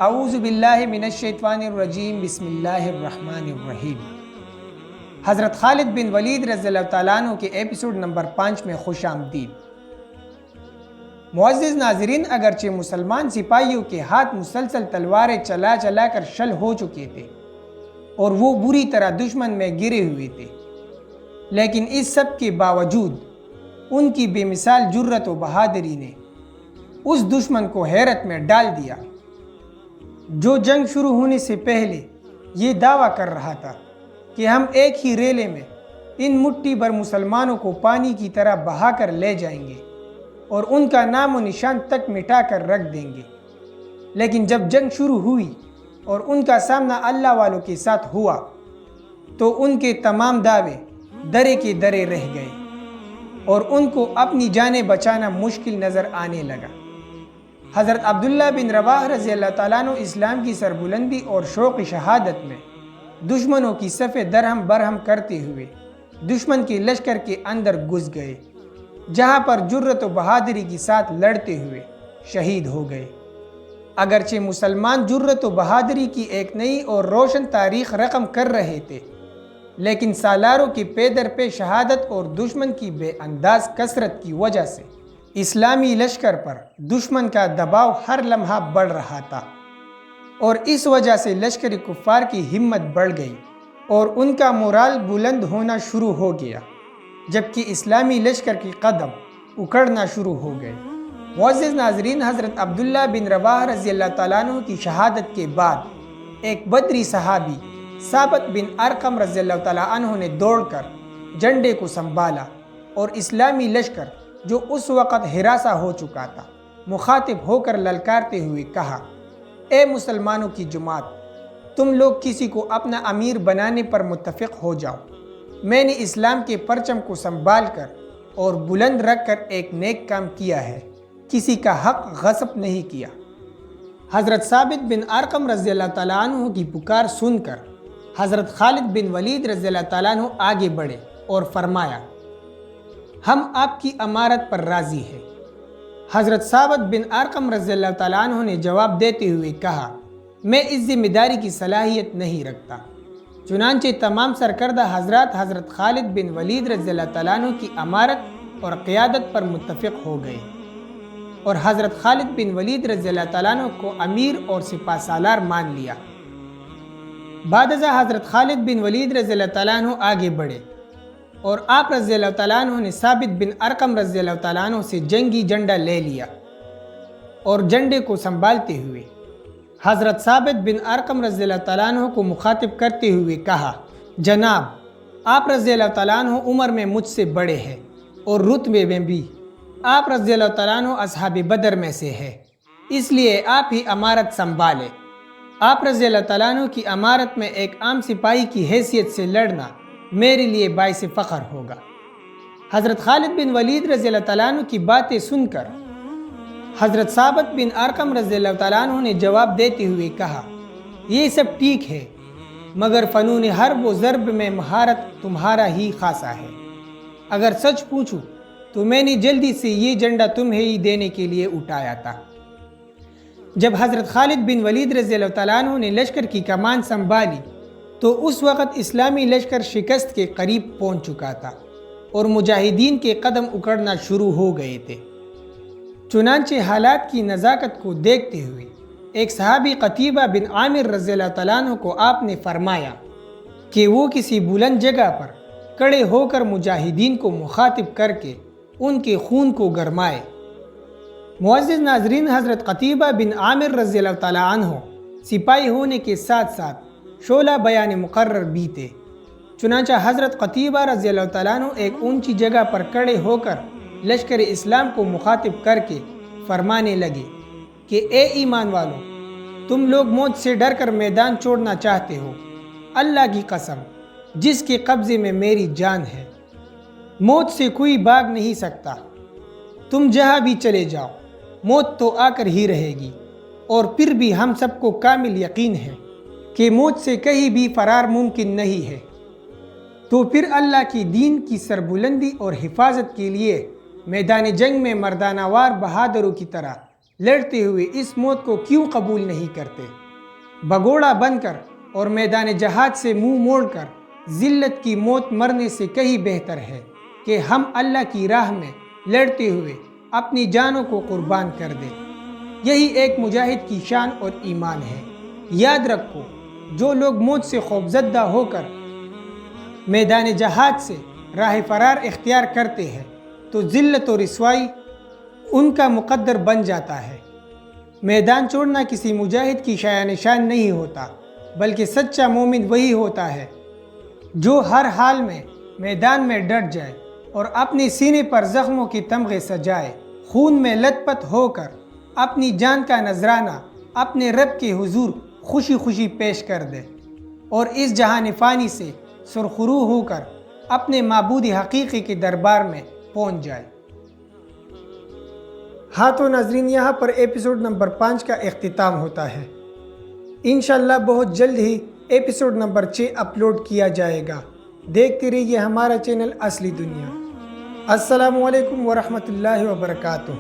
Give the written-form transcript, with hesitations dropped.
اعوذ باللہ من الشیطان الرجیم، بسم اللہ الرحمن الرحیم۔ حضرت خالد بن ولید رضی اللہ تعالیٰ عنہ کے ایپیسوڈ نمبر 5 میں خوش آمدید۔ معزز ناظرین، اگرچہ مسلمان سپاہیوں کے ہاتھ مسلسل تلواریں چلا چلا کر شل ہو چکے تھے اور وہ بری طرح دشمن میں گرے ہوئے تھے، لیکن اس سب کے باوجود ان کی بے مثال جرت و بہادری نے اس دشمن کو حیرت میں ڈال دیا جو جنگ شروع ہونے سے پہلے یہ دعویٰ کر رہا تھا کہ ہم ایک ہی ریلے میں ان مٹھی بھر مسلمانوں کو پانی کی طرح بہا کر لے جائیں گے اور ان کا نام و نشان تک مٹا کر رکھ دیں گے۔ لیکن جب جنگ شروع ہوئی اور ان کا سامنا اللہ والوں کے ساتھ ہوا تو ان کے تمام دعوے درے کے درے رہ گئے اور ان کو اپنی جانیں بچانا مشکل نظر آنے لگا۔ حضرت عبداللہ بن رواحہ رضی اللہ تعالیٰ عنہ اسلام کی سربلندی اور شوق شہادت میں دشمنوں کی صفیں درہم برہم کرتے ہوئے دشمن کے لشکر کے اندر گھس گئے، جہاں پر جرت و بہادری کے ساتھ لڑتے ہوئے شہید ہو گئے۔ اگرچہ مسلمان جرت و بہادری کی ایک نئی اور روشن تاریخ رقم کر رہے تھے، لیکن سالاروں کی پے در پہ شہادت اور دشمن کی بے انداز کثرت کی وجہ سے اسلامی لشکر پر دشمن کا دباؤ ہر لمحہ بڑھ رہا تھا، اور اس وجہ سے لشکر کفار کی ہمت بڑھ گئی اور ان کا مورال بلند ہونا شروع ہو گیا، جبکہ اسلامی لشکر کی قدم اکھڑنا شروع ہو گئے۔ معزز ناظرین، حضرت عبداللہ بن رواحہ رضی اللہ تعالیٰ عنہ کی شہادت کے بعد ایک بدری صحابی ثابت بن ارقم رضی اللہ تعالیٰ عنہ نے دوڑ کر جھنڈے کو سنبھالا اور اسلامی لشکر جو اس وقت ہراساں ہو چکا تھا مخاطب ہو کر للکارتے ہوئے کہا، اے مسلمانوں کی جماعت، تم لوگ کسی کو اپنا امیر بنانے پر متفق ہو جاؤ۔ میں نے اسلام کے پرچم کو سنبھال کر اور بلند رکھ کر ایک نیک کام کیا ہے، کسی کا حق غصب نہیں کیا۔ حضرت ثابت بن ارقم رضی اللہ تعالیٰ عنہ کی پکار سن کر حضرت خالد بن ولید رضی اللہ تعالیٰ عنہ آگے بڑھے اور فرمایا، ہم آپ کی امارت پر راضی ہیں۔ حضرت ثابت بن ارقم رضی اللہ تعالیٰ عنہ نے جواب دیتے ہوئے کہا، میں اس ذمہ داری کی صلاحیت نہیں رکھتا۔ چنانچہ تمام سرکردہ حضرات حضرت خالد بن ولید رضی اللہ تعالیٰ عنہ کی امارت اور قیادت پر متفق ہو گئے اور حضرت خالد بن ولید رضی اللہ تعالیٰ عنہ کو امیر اور سپہ سالار مان لیا۔ بعد ازاں حضرت خالد بن ولید رضی اللہ تعالیٰ عنہ آگے بڑھے اور آپ رضی اللہ تعالیٰ عنہ نے ثابت بن ارقم رضی اللہ تعالیٰ عنہ سے جنگی جھنڈا لے لیا اور جھنڈے کو سنبھالتے ہوئے حضرت ثابت بن ارقم رضی اللہ تعالیٰ عنہ کو مخاطب کرتے ہوئے کہا، جناب، آپ رضی اللہ تعالیٰ عنہ عمر میں مجھ سے بڑے ہیں اور رتبے میں بھی آپ رضی اللہ تعالیٰ عنہ اصحاب بدر میں سے ہے، اس لیے آپ ہی امارت سنبھالے۔ آپ رضی اللہ تعالیٰ عنہ کی امارت میں ایک عام سپاہی کی حیثیت سے لڑنا میرے لیے باعث فخر ہوگا۔ حضرت خالد بن ولید رضی اللہ تعالیٰ عنہ کی باتیں سن کر حضرت ثابت بن ارقم رضی اللہ تعالیٰ عنہ نے جواب دیتے ہوئے کہا، یہ سب ٹھیک ہے، مگر فنون حرب و ضرب میں مہارت تمہارا ہی خاصا ہے۔ اگر سچ پوچھوں تو میں نے جلدی سے یہ جھنڈا تمہیں ہی دینے کے لیے اٹھایا تھا۔ جب حضرت خالد بن ولید رضی اللہ تعالیٰ عنہ نے لشکر کی کمان سنبھالی تو اس وقت اسلامی لشکر شکست کے قریب پہنچ چکا تھا اور مجاہدین کے قدم اکھڑنا شروع ہو گئے تھے۔ چنانچہ حالات کی نزاکت کو دیکھتے ہوئے ایک صحابی قتیبہ بن عامر رضی اللہ تعالیٰ عنہ کو آپ نے فرمایا کہ وہ کسی بلند جگہ پر کھڑے ہو کر مجاہدین کو مخاطب کر کے ان کے خون کو گرمائے۔ معزز ناظرین، حضرت قتیبہ بن عامر رضی اللہ تعالیٰ عنہ سپاہی ہونے کے ساتھ ساتھ شعلہ بیان مقرر بھی تھے۔ چنانچہ حضرت قتیبہ رضی اللہ تعالیٰ عنہ ایک اونچی جگہ پر کھڑے ہو کر لشکر اسلام کو مخاطب کر کے فرمانے لگے کہ اے ایمان والو، تم لوگ موت سے ڈر کر میدان چھوڑنا چاہتے ہو، اللہ کی قسم جس کے قبضے میں میری جان ہے، موت سے کوئی بھاگ نہیں سکتا۔ تم جہاں بھی چلے جاؤ، موت تو آ کر ہی رہے گی، اور پھر بھی ہم سب کو کامل یقین ہے کہ موت سے کہیں بھی فرار ممکن نہیں ہے۔ تو پھر اللہ کی دین کی سربلندی اور حفاظت کے لیے میدان جنگ میں مردانہ وار بہادروں کی طرح لڑتے ہوئے اس موت کو کیوں قبول نہیں کرتے؟ بگوڑا بن کر اور میدان جہاد سے منہ موڑ کر ذلت کی موت مرنے سے کہیں بہتر ہے کہ ہم اللہ کی راہ میں لڑتے ہوئے اپنی جانوں کو قربان کر دیں۔ یہی ایک مجاہد کی شان اور ایمان ہے۔ یاد رکھو، جو لوگ موت سے خوفزدہ ہو کر میدان جہاد سے راہ فرار اختیار کرتے ہیں تو ذلت و رسوائی ان کا مقدر بن جاتا ہے۔ میدان چھوڑنا کسی مجاہد کی شایان نشان نہیں ہوتا، بلکہ سچا مومن وہی ہوتا ہے جو ہر حال میں میدان میں ڈٹ جائے اور اپنے سینے پر زخموں کی تمغے سجائے، خون میں لت پت ہو کر اپنی جان کا نذرانہ اپنے رب کے حضور خوشی خوشی پیش کر دے اور اس جہان فانی سے سرخرو ہو کر اپنے معبود حقیقی کے دربار میں پہنچ جائے۔ تو ناظرین، یہاں پر ایپیسوڈ نمبر 5 کا اختتام ہوتا ہے۔ انشاءاللہ بہت جلد ہی ایپیسوڈ نمبر 6 اپلوڈ کیا جائے گا۔ دیکھتے رہیے ہمارا چینل اصلی دنیا۔ السلام علیکم ورحمۃ اللہ وبرکاتہ۔